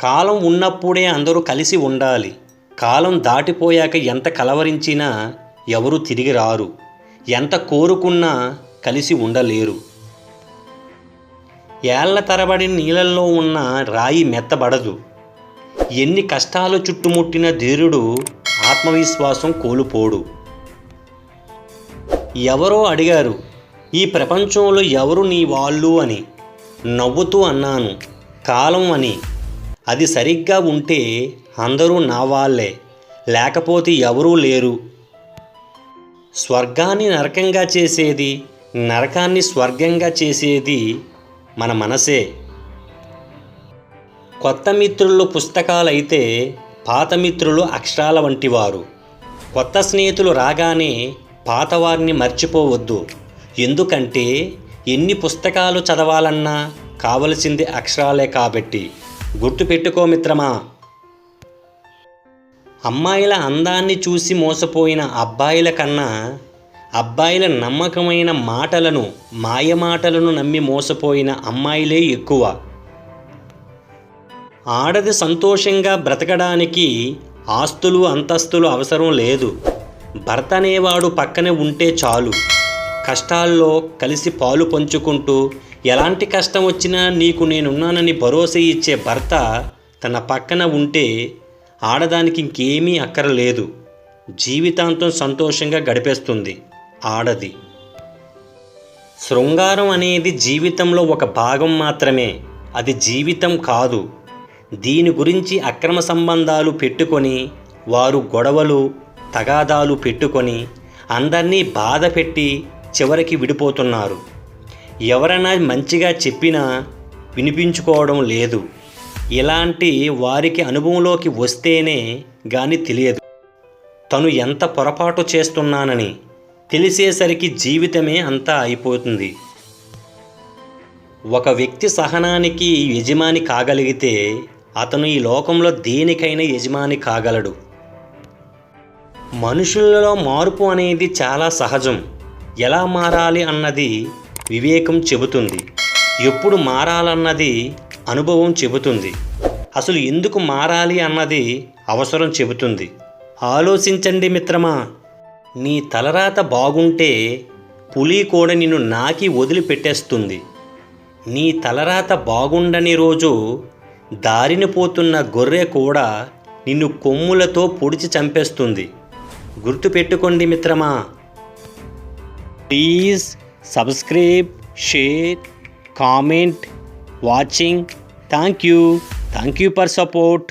కాలం ఉన్నప్పుడే అందరూ కలిసి ఉండాలి. కాలం దాటిపోయాక ఎంత కలవరించినా ఎవరూ తిరిగి రారు. ఎంత కోరుకున్నా కలిసి ఉండలేరు. ఏళ్ల తరబడి నీళ్ళల్లో ఉన్న రాయి మెత్తబడదు. ఎన్ని కష్టాలు చుట్టుముట్టిన ధీరుడు ఆత్మవిశ్వాసం కోల్పోడు. ఎవరో అడిగారు, ఈ ప్రపంచంలో ఎవరు నీ వాళ్ళు అని. నవ్వుతూ అన్నాను, కాలం అని. అది సరిగ్గా ఉంటే అందరూ నా వాళ్ళే, లేకపోతే ఎవరూ లేరు. స్వర్గాన్ని నరకంగా చేసేది, నరకాన్ని స్వర్గంగా చేసేది మన మనసే. కొత్త మిత్రులు పుస్తకాలైతే పాత మిత్రులు అక్షరాల వంటివారు. కొత్త స్నేహితులు రాగానే పాతవారిని మర్చిపోవద్దు. ఎందుకంటే ఎన్ని పుస్తకాలు చదవాలన్నా కావలసింది అక్షరాలే కాబట్టి. గుర్తుపెట్టుకో మిత్రమా. అమ్మాయిల అందాన్ని చూసి మోసపోయిన అబ్బాయిల కన్నా అబ్బాయిల నమ్మకమైన మాటలను, మాయమాటలను నమ్మి మోసపోయిన అమ్మాయిలే ఎక్కువ. ఆడది సంతోషంగా బ్రతకడానికి ఆస్తులు అంతస్తులు అవసరం లేదు. భర్త అనేవాడు పక్కనే ఉంటే చాలు. కష్టాల్లో కలిసి పాలు పంచుకుంటూ ఎలాంటి కష్టం వచ్చినా నీకు నేనున్నానని భరోసా ఇచ్చే భర్త తన పక్కన ఉంటే ఆడదానికి ఇంకేమీ అక్కరలేదు. జీవితాంతం సంతోషంగా గడిపేస్తుంది ఆడది. శృంగారం అనేది జీవితంలో ఒక భాగం మాత్రమే, అది జీవితం కాదు. దీని గురించి అక్రమ సంబంధాలు పెట్టుకొని వారు గొడవలు తగాదాలు పెట్టుకొని అందరినీ బాధ పెట్టి చివరికి విడిపోతున్నారు. ఎవరైనా మంచిగా చెప్పినా వినిపించుకోవడం లేదు. ఇలాంటి వారికి అనుభవంలోకి వస్తేనే గాని తెలియదు తను ఎంత పొరపాటు చేస్తున్నానని. తెలిసేసరికి జీవితమే అంతా అయిపోతుంది. ఒక వ్యక్తి సహనానికి యజమాని కాగలిగితే అతను ఈ లోకంలో దేనికైనా యజమాని కాగలడు. మనుషులలో మార్పు అనేది చాలా సహజం. ఎలా మారాలి అన్నది వివేకం చెబుతుంది. ఎప్పుడు మారాలన్నది అనుభవం చెబుతుంది. అసలు ఎందుకు మారాలి అన్నది అవసరం చెబుతుంది. ఆలోచించండి మిత్రమా. నీ తలరాత బాగుంటే పులి కూడా నిన్ను నాకి వదిలిపెట్టేస్తుంది. నీ తలరాత బాగుండని రోజు దారిన పోతున్న గొర్రె కూడా నిన్ను కొమ్ములతో పొడిచి చంపేస్తుంది. గుర్తుపెట్టుకోండి మిత్రమా. Please subscribe, share, comment, watching. Thank you for support.